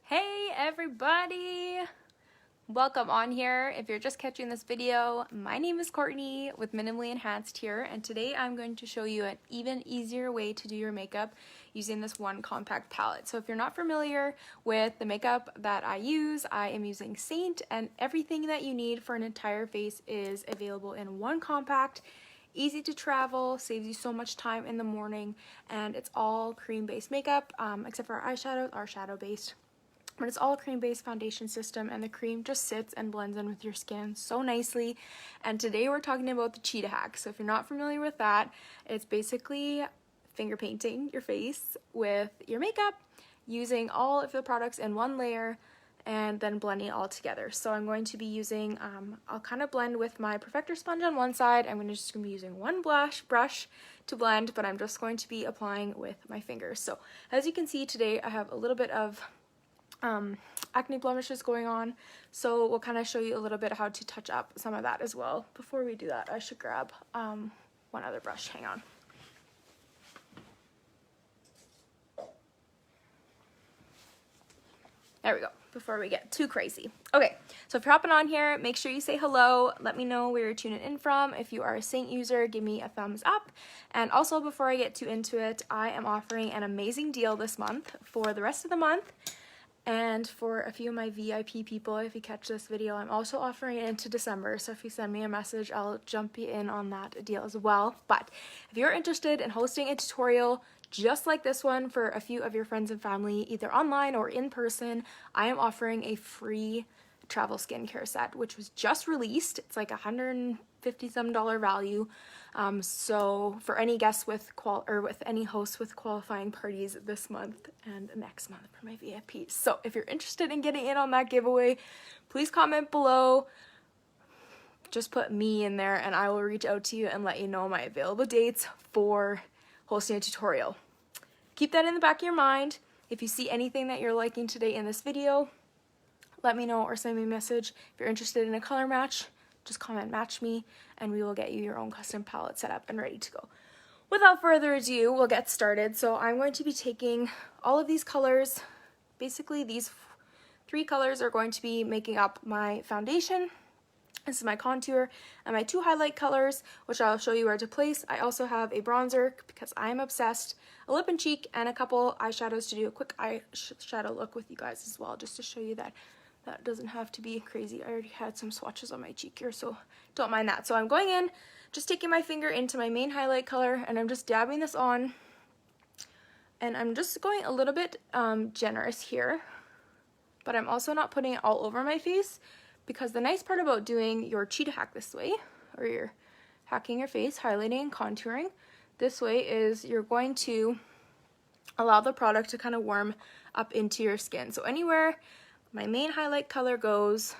Hey everybody! Welcome on here. If you're just catching this video, my name is Courtney with Minimally Enhanced here, and today I'm going to show you an even easier way to do your makeup using this one compact palette. So if you're not familiar with the makeup that I am using Saint, and everything that you need for an entire face is available in one compact. Easy to travel, saves you so much time in the morning, and it's all cream-based makeup, except for our eyeshadows are shadow-based. But it's all a cream-based foundation system, and the cream just sits and blends in with your skin so nicely. And today we're talking about the Cheetah HAC. So if you're not familiar with that, it's basically finger painting your face with your makeup, using all of the products in one layer, and then blending it all together. So I'm going to be using, I'll kind of blend with my Perfector sponge on one side. I'm just going to be using one brush to blend, but I'm just going to be applying with my fingers. So as you can see today, I have a little bit of acne blemishes going on, so we'll kind of show you a little bit how to touch up some of that as well. Before we do that, I should grab one other brush. Hang on. There we go, before we get too crazy. Okay, so if you're hopping on here, make sure you say hello. Let me know where you're tuning in from. If you are a Saint user, give me a thumbs up. And also, before I get too into it, I am offering an amazing deal this month for the rest of the month. And for a few of my VIP people, if you catch this video, I'm also offering it into December. So if you send me a message, I'll jump you in on that deal as well. But if you're interested in hosting a tutorial just like this one for a few of your friends and family, either online or in person, I am offering a free travel skincare set, which was just released. It's like $150 some value. So for any guests with any hosts with qualifying parties this month and next month for my VIPs. So if you're interested in getting in on that giveaway, please comment below. Just put me in there and I will reach out to you and let you know my available dates for hosting a tutorial. Keep that in the back of your mind. If you see anything that you're liking today in this video, let me know or send me a message. If you're interested in a color match, just comment match me and we will get you your own custom palette set up and ready to go. Without further ado, we'll get started. So I'm going to be taking all of these colors. Basically, these three colors are going to be making up my foundation. This is my contour and my two highlight colors, which I'll show you where to place. I also have a bronzer because I'm obsessed, a lip and cheek, and a couple eyeshadows to do a quick eyeshadow look with you guys as well, just to show you that that doesn't have to be crazy. I already had some swatches on my cheek here, so don't mind that. So I'm going in, just taking my finger into my main highlight color, and I'm just dabbing this on. And I'm just going a little bit generous here, but I'm also not putting it all over my face, because the nice part about doing your Cheetah HAC this way, or you're hacking your face, highlighting and contouring this way, is you're going to allow the product to kind of warm up into your skin. So anywhere my main highlight color goes,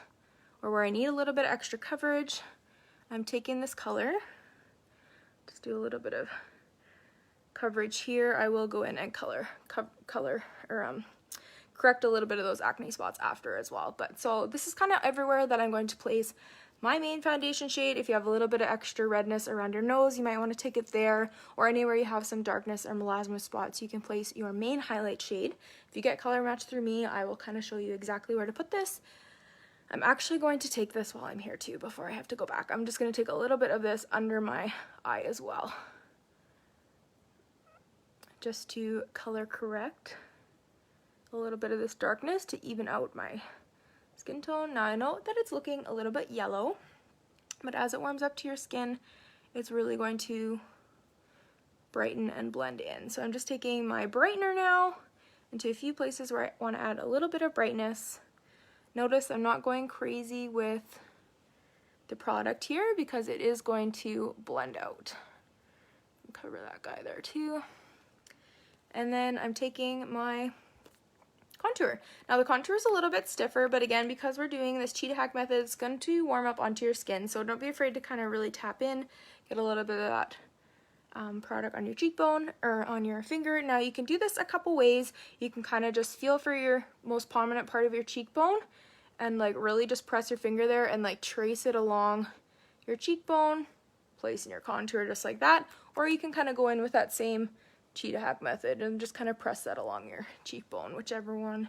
or where I need a little bit of extra coverage, I'm taking this color, just do a little bit of coverage here. I will go in and correct a little bit of those acne spots after as well. But so this is kind of everywhere that I'm going to place my main foundation shade. If you have a little bit of extra redness around your nose, you might want to take it there, or anywhere you have some darkness or melasma spots, you can place your main highlight shade. If you get color matched through me, I will kind of show you exactly where to put this. I'm actually going to take this while I'm here too, before I have to go back. I'm just going to take a little bit of this under my eye as well, just to color correct a little bit of this darkness to even out my skin tone. Now I know that it's looking a little bit yellow, but as it warms up to your skin, it's really going to brighten and blend in. So I'm just taking my brightener now into a few places where I want to add a little bit of brightness. Notice I'm not going crazy with the product here because it is going to blend out. Cover that guy there too. And then I'm taking my contour. Now the contour is a little bit stiffer, but again, because we're doing this Cheetah HAC method, it's going to warm up onto your skin, so don't be afraid to kind of really tap in, get a little bit of that product on your cheekbone or on your finger. Now you can do this a couple ways. You can kind of just feel for your most prominent part of your cheekbone and like really just press your finger there and like trace it along your cheekbone, placing your contour just like that, or you can kind of go in with that same Cheetah HAC method and just kind of press that along your cheekbone, whichever one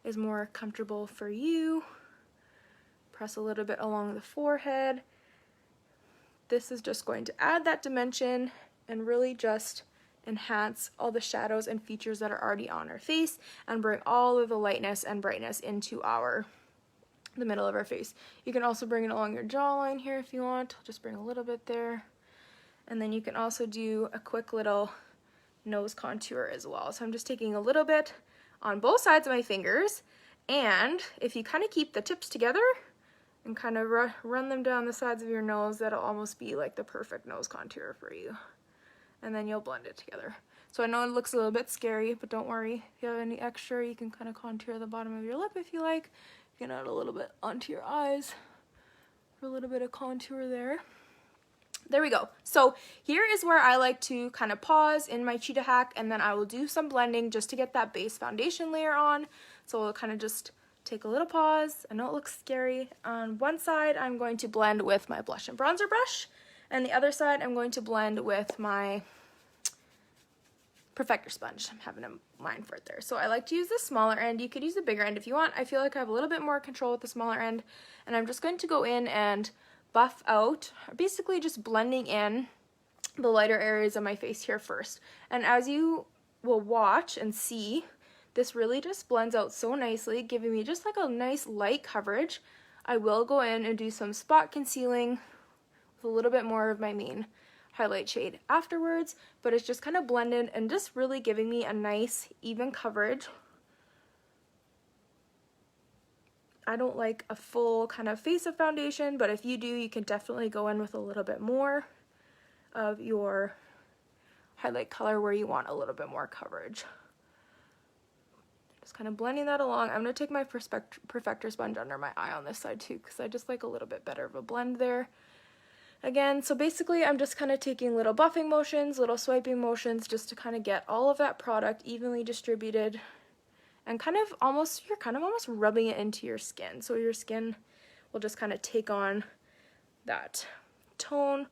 is more comfortable for you. Press a little bit along the forehead. This is just going to add that dimension and really just enhance all the shadows and features that are already on our face and bring all of the lightness and brightness into the middle of our face. You can also bring it along your jawline here if you want. Just bring a little bit there. And then you can also do a quick little nose contour as well. So I'm just taking a little bit on both sides of my fingers, and if you kind of keep the tips together and kind of run them down the sides of your nose, that'll almost be like the perfect nose contour for you. And then you'll blend it together. So I know it looks a little bit scary, but don't worry. If you have any extra, you can kind of contour the bottom of your lip if you like. You can add a little bit onto your eyes for a little bit of contour there. There we go. So here is where I like to kind of pause in my Cheetah HAC, and then I will do some blending just to get that base foundation layer on. So we'll kind of just take a little pause. I know it looks scary. On one side, I'm going to blend with my blush and bronzer brush, and the other side, I'm going to blend with my perfector sponge. I'm having a mind for it there. So I like to use the smaller end. You could use the bigger end if you want. I feel like I have a little bit more control with the smaller end, and I'm just going to go in and buff out, basically just blending in the lighter areas of my face here first. And as you will watch and see, this really just blends out so nicely, giving me just like a nice light coverage. I will go in and do some spot concealing with a little bit more of my main highlight shade afterwards, but it's just kind of blended and just really giving me a nice even coverage. I don't like a full kind of face of foundation, but if you do, you can definitely go in with a little bit more of your highlight color where you want a little bit more coverage. Just kind of blending that along. I'm going to take my perfector sponge under my eye on this side too, because I just like a little bit better of a blend there. Again, so basically I'm just kind of taking little buffing motions, little swiping motions, just to kind of get all of that product evenly distributed. And you're kind of almost rubbing it into your skin. So your skin will just kind of take on that tone,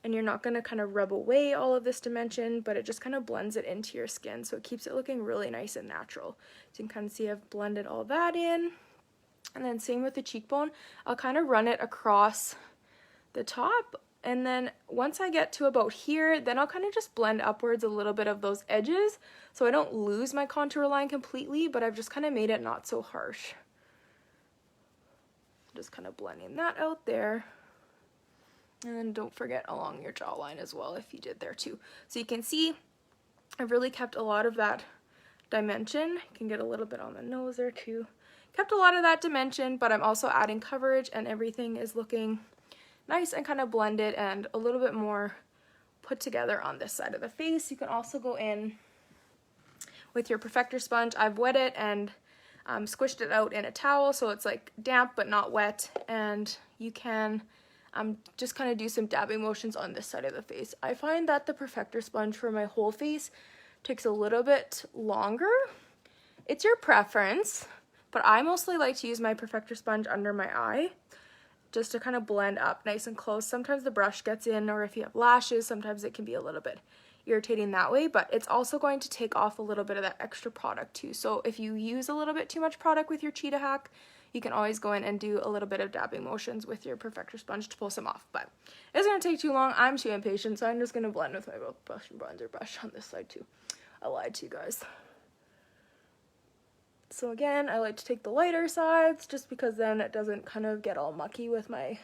and you're not going to kind of rub away all of this dimension, but it just kind of blends it into your skin. So it keeps it looking really nice and natural. So you can kind of see I've blended all that in. And then same with the cheekbone. I'll kind of run it across the top. And then once I get to about here, then I'll kind of just blend upwards a little bit of those edges so I don't lose my contour line completely, but I've just kind of made it not so harsh. Just kind of blending that out there. And then don't forget along your jawline as well if you did there too. So you can see I've really kept a lot of that dimension. You can get a little bit on the nose there too. Kept a lot of that dimension, but I'm also adding coverage, and everything is looking nice and kind of blended and a little bit more put together on this side of the face. You can also go in with your perfector sponge. I've wet it and squished it out in a towel so it's like damp but not wet, and you can just kind of do some dabbing motions on this side of the face. I find that the perfector sponge for my whole face takes a little bit longer. It's your preference, but I mostly like to use my perfector sponge under my eye, just to kind of blend up nice and close. Sometimes the brush gets in, or if you have lashes, sometimes it can be a little bit irritating that way, but it's also going to take off a little bit of that extra product too. So if you use a little bit too much product with your Cheetah HAC, you can always go in and do a little bit of dabbing motions with your perfector sponge to pull some off, but it's going to take too long. I'm too impatient, so I'm just going to blend with my blush and bronzer brush on this side too. I lied to you guys. So again, I like to take the lighter sides just because then it doesn't kind of get all mucky with my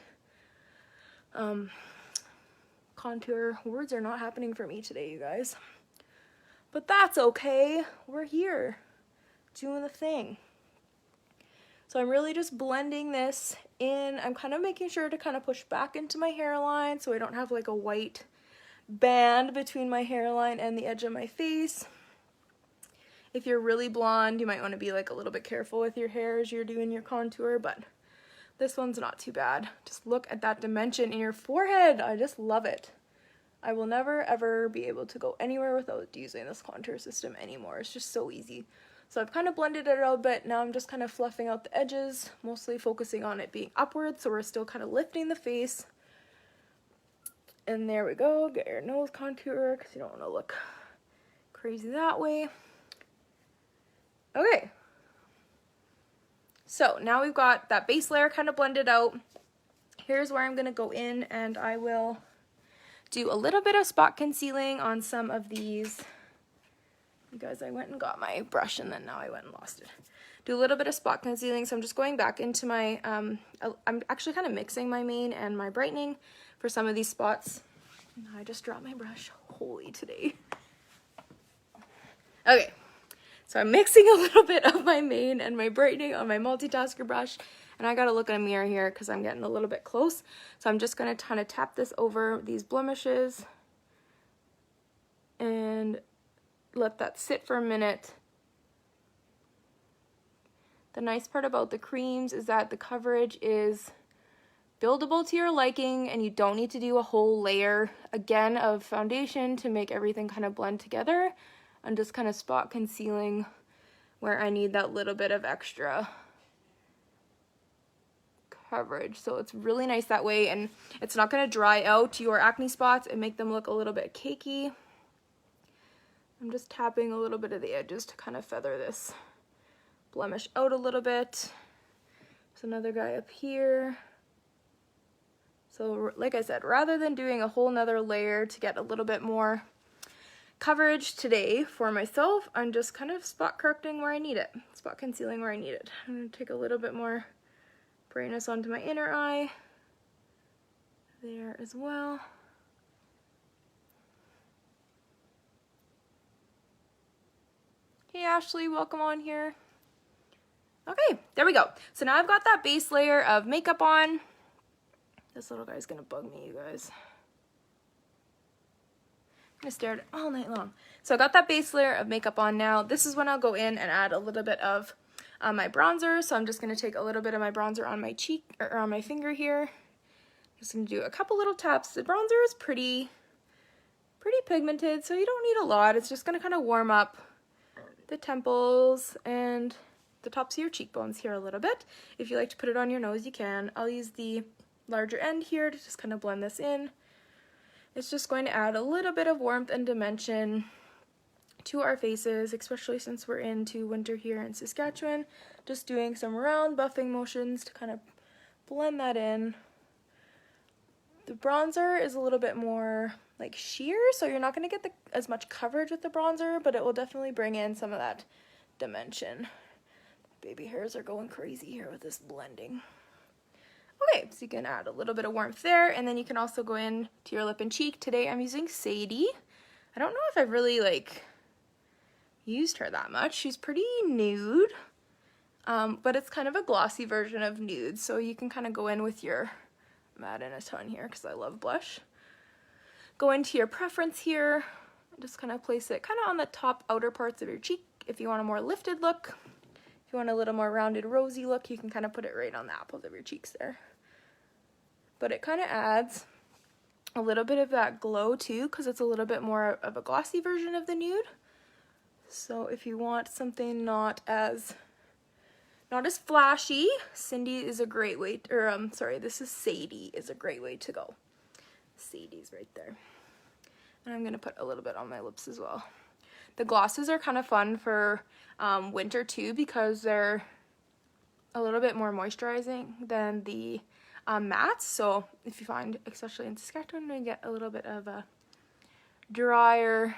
contour. Words are not happening for me today, you guys. But that's okay. We're here doing the thing. So I'm really just blending this in. I'm kind of making sure to kind of push back into my hairline so I don't have like a white band between my hairline and the edge of my face. If you're really blonde, you might want to be like a little bit careful with your hair as you're doing your contour, but this one's not too bad. Just look at that dimension in your forehead. I just love it. I will never ever be able to go anywhere without using this contour system anymore. It's just so easy. So I've kind of blended it out a bit. Now I'm just kind of fluffing out the edges, mostly focusing on it being upwards, so we're still kind of lifting the face. And there we go. Get your nose contour because you don't want to look crazy that way. Okay, So now we've got that base layer kind of blended out. Here's where I'm going to go in and I will do a little bit of spot concealing on some of these. You guys, I went and got my brush and then now I went and lost it. Do a little bit of spot concealing, so I'm just going back into my, I'm actually kind of mixing my mane and my brightening for some of these spots. I just dropped my brush. Holy today. Okay, so I'm mixing a little bit of my mane and my brightening on my multitasker brush, and I gotta look in a mirror here because I'm getting a little bit close. So I'm just gonna kind of tap this over these blemishes and let that sit for a minute. The nice part about the creams is that the coverage is buildable to your liking and you don't need to do a whole layer again of foundation to make everything kind of blend together. I'm just kind of spot concealing where I need that little bit of extra coverage. So it's really nice that way, and it's not going to dry out your acne spots and make them look a little bit cakey. I'm just tapping a little bit of the edges to kind of feather this blemish out a little bit. There's another guy up here. So like I said, rather than doing a whole nother layer to get a little bit more coverage today for myself, I'm just kind of spot correcting where I need it, spot concealing where I need it. I'm going to take a little bit more brightness onto my inner eye there as well. Hey Ashley, welcome on here. Okay, there we go. So now I've got that base layer of makeup on. This little guy's gonna bug me, you guys. I'm gonna stare at it all night long. So I got that base layer of makeup on now. This is when I'll go in and add a little bit of my bronzer. So I'm just gonna take a little bit of my bronzer on my cheek, or on my finger here. Just gonna do a couple little taps. The bronzer is pretty pigmented, so you don't need a lot. It's just gonna kind of warm up the temples and the tops of your cheekbones here a little bit. If you like to put it on your nose, you can. I'll use the larger end here to just kind of blend this in. It's just going to add a little bit of warmth and dimension to our faces, especially since we're into winter here in Saskatchewan. Just doing some round buffing motions to kind of blend that in. The bronzer is a little bit more like sheer, so you're not going to get as much coverage with the bronzer, but it will definitely bring in some of that dimension. Baby hairs are going crazy here with this blending. Okay, so you can add a little bit of warmth there, and then you can also go in to your lip and cheek. Today I'm using Sadie. I don't know if I've really used her that much. She's pretty nude, but it's kind of a glossy version of nude, so you can kind of go in with your, I'm adding a ton here because I love blush. Go into your preference here, just kind of place it kind of on the top outer parts of your cheek. If you want a more lifted look, if you want a little more rounded rosy look, you can kind of put it right on the apples of your cheeks there. But it kind of adds a little bit of that glow too, because it's a little bit more of a glossy version of the nude. So if you want something not as flashy, Cindy is a great way, this is Sadie is a great way to go. Sadie's right there. And I'm going to put a little bit on my lips as well. The glosses are kind of fun for winter too, because they're a little bit more moisturizing than the mattes. So if you find, especially in Saskatchewan, you get a little bit of a drier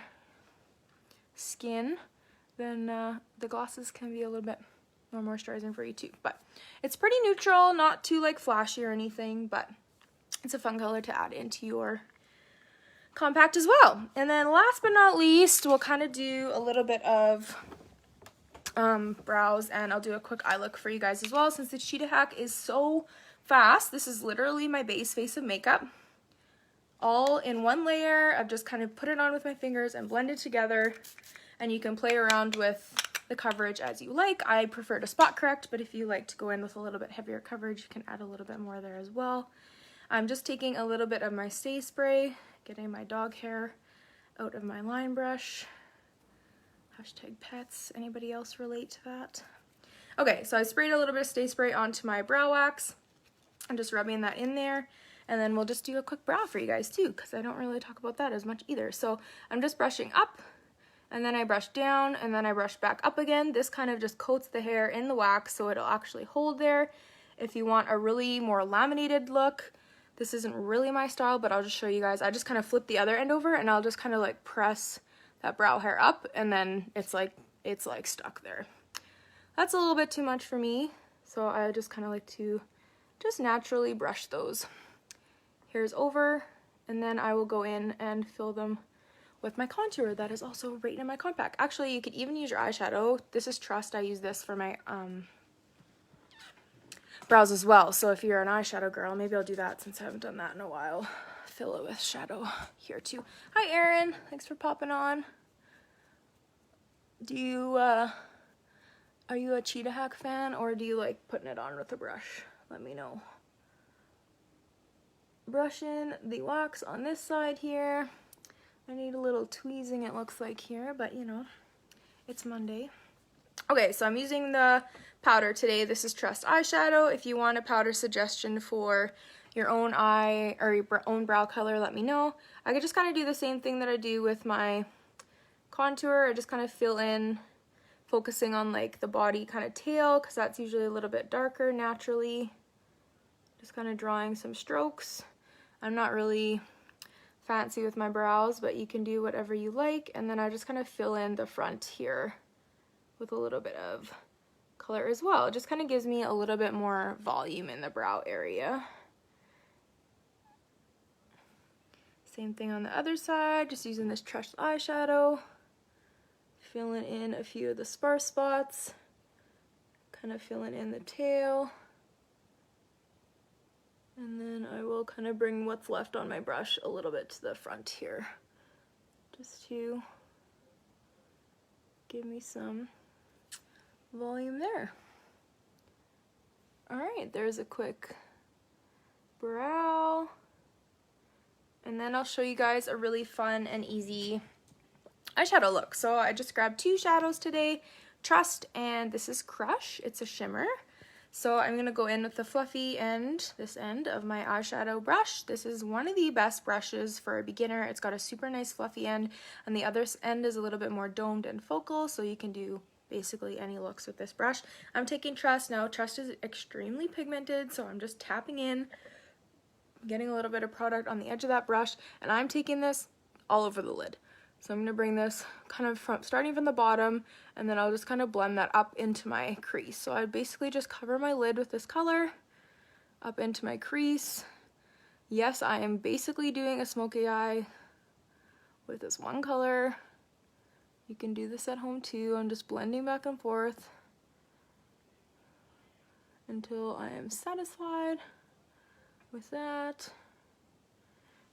skin, then the glosses can be a little bit more moisturizing for you too. But it's pretty neutral, not too flashy or anything, but it's a fun color to add into your compact as well. And then last but not least, we'll kind of do a little bit of brows, and I'll do a quick eye look for you guys as well. Since the Cheetah HAC is so fast, this is literally my base face of makeup, all in one layer. I've just kind of put it on with my fingers and blend it together, and you can play around with the coverage as you like. I prefer to spot correct, but if you like to go in with a little bit heavier coverage, you can add a little bit more there as well. I'm just taking a little bit of my Stay Spray, getting my dog hair out of my line brush. Hashtag pets. Anybody else relate to that? Okay, so I sprayed a little bit of Stay Spray onto my brow wax. I'm just rubbing that in there, and then we'll just do a quick brow for you guys too, because I don't really talk about that as much either. So I'm just brushing up and then I brush down, and then I brush back up again. This kind of just coats the hair in the wax so it'll actually hold there. If you want a really more laminated look, this isn't really my style, but I'll just show you guys. I just kind of flip the other end over, and I'll just kind of like press that brow hair up, and then it's like stuck there. That's a little bit too much for me, so I just kind of like to just naturally brush those hairs over, and then I will go in and fill them with my contour that is also right in my compact. Actually, you could even use your eyeshadow. This is Trust. I use this for my brows as well. So if you're an eyeshadow girl, maybe I'll do that since I haven't done that in a while. Fill it with shadow here too. Hi, Erin. Thanks for popping on. Do you, are you a Cheetah HAC fan, or do you like putting it on with a brush? Let me know. Brush in the wax on this side here. I need a little tweezing, it looks like here, but you know, it's Monday. Okay, so I'm using the powder today. This is Trust eyeshadow. If you want a powder suggestion for your own eye or your own brow color, let me know. I could just kind of do the same thing that I do with my contour. I just kind of fill in, focusing on like the body kind of tail, because that's usually a little bit darker naturally. Just kind of drawing some strokes. I'm not really fancy with my brows, but you can do whatever you like. And then I just kind of fill in the front here with a little bit of color as well. It just kind of gives me a little bit more volume in the brow area. Same thing on the other side, just using this Trust eyeshadow, filling in a few of the sparse spots, kind of filling in the tail. And then I will kind of bring what's left on my brush a little bit to the front here, just to give me some volume there. All right, there's a quick brow. And then I'll show you guys a really fun and easy eyeshadow look. So I just grabbed two shadows today, Trust, and this is Crush. It's a shimmer. So I'm going to go in with the fluffy end, this end of my eyeshadow brush. This is one of the best brushes for a beginner. It's got a super nice fluffy end, and the other end is a little bit more domed and focal, so you can do basically any looks with this brush. I'm taking Trust now. Trust is extremely pigmented, so I'm just tapping in, getting a little bit of product on the edge of that brush, and I'm taking this all over the lid. So I'm going to bring this kind of starting from the bottom, and then I'll just kind of blend that up into my crease. So I basically just cover my lid with this color up into my crease. Yes, I am basically doing a smoky eye with this one color. You can do this at home too. I'm just blending back and forth until I am satisfied with that.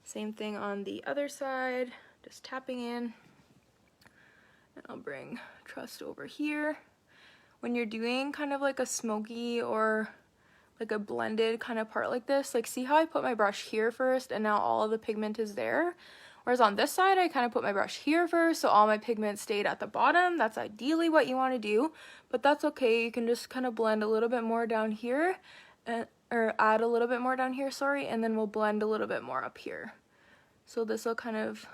Same thing on the other side. Just tapping in, and I'll bring Trust over here. When you're doing kind of like a smoky or like a blended kind of part like this, like see how I put my brush here first and now all of the pigment is there? Whereas on this side, I kind of put my brush here first, so all my pigment stayed at the bottom. That's ideally what you want to do, but that's okay. You can just kind of blend a little bit more down here, or add a little bit more down here, sorry, and then we'll blend a little bit more up here. So this will kind of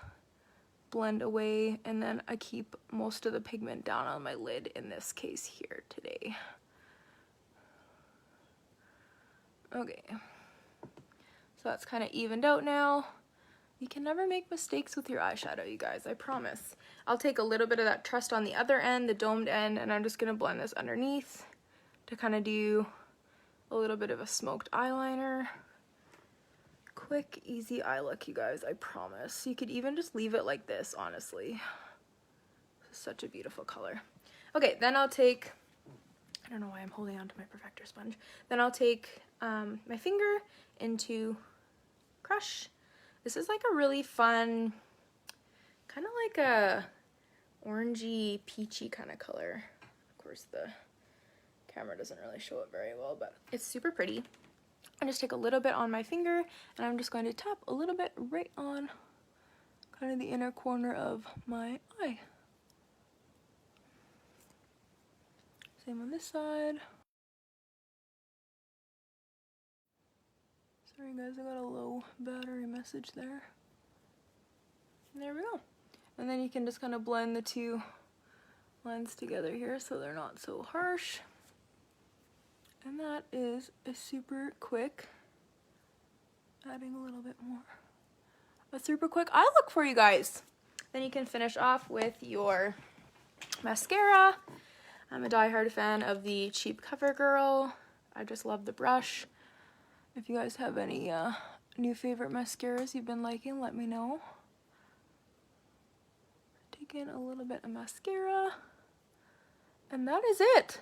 blend away, and then I keep most of the pigment down on my lid in this case here today. Okay, so that's kind of evened out now. You can never make mistakes with your eyeshadow, you guys, I promise. I'll take a little bit of that Trust on the other end, the domed end, and I'm just going to blend this underneath to kind of do a little bit of a smoked eyeliner. Quick, easy eye look, you guys, I promise. You could even just leave it like this, honestly. This is such a beautiful color. Okay, then I'll take, I don't know why I'm holding on to my perfector sponge. Then I'll take my finger into Crush. This is like a really fun, kind of like a orangey, peachy kind of color. Of course, the camera doesn't really show it very well, but it's super pretty. I just take a little bit on my finger, and I'm just going to tap a little bit right on kind of the inner corner of my eye. Same on this side. Sorry guys, I got a low battery message there. And there we go. And then you can just kind of blend the two lines together here so they're not so harsh. And that is a super quick, adding a little bit more, a super quick eye look for you guys. Then you can finish off with your mascara. I'm a diehard fan of the Cheap CoverGirl. I just love the brush. If you guys have any new favorite mascaras you've been liking, let me know. Take in a little bit of mascara. And that is it.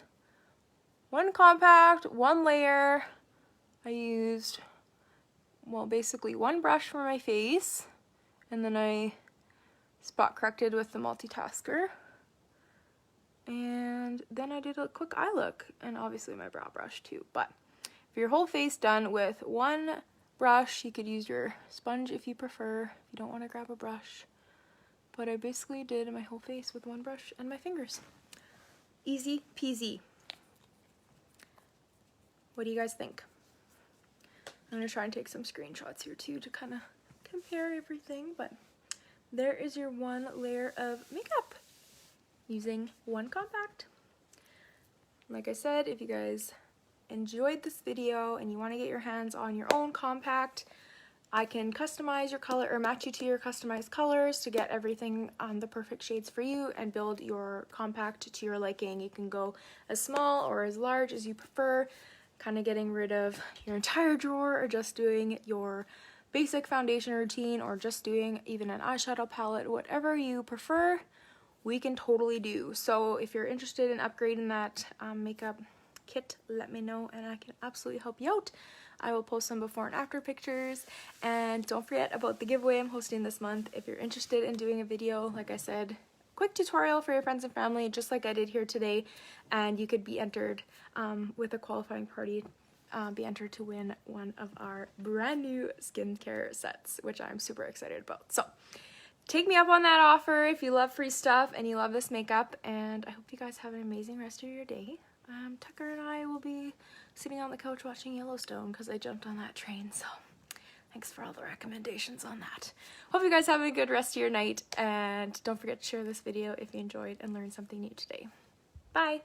One compact, one layer. I used, well, basically one brush for my face. And then I spot corrected with the multitasker. And then I did a quick eye look, and obviously my brow brush too. But for your whole face done with one brush, you could use your sponge if you prefer, if you don't want to grab a brush. But I basically did my whole face with one brush and my fingers. Easy peasy. What do you guys think? I'm going to try and take some screenshots here too to kind of compare everything. But there is your one layer of makeup using one compact. Like I said, if you guys enjoyed this video and you want to get your hands on your own compact, I can customize your color or match you to your customized colors to get everything on the perfect shades for you and build your compact to your liking. You can go as small or as large as you prefer, kind of getting rid of your entire drawer or just doing your basic foundation routine or just doing even an eyeshadow palette. Whatever you prefer, we can totally do. So if you're interested in upgrading that makeup kit, let me know and I can absolutely help you out. I will post some before and after pictures, and don't forget about the giveaway I'm hosting this month. If you're interested in doing a video, like I said, quick tutorial for your friends and family, just like I did here today, and you could be entered with a qualifying party, be entered to win one of our brand new skincare sets, which I'm super excited about. So take me up on that offer if you love free stuff and you love this makeup, and I hope you guys have an amazing rest of your day. Tucker and I will be sitting on the couch watching Yellowstone because I jumped on that train, so thanks for all the recommendations on that. Hope you guys have a good rest of your night, and don't forget to share this video if you enjoyed and learned something new today. Bye!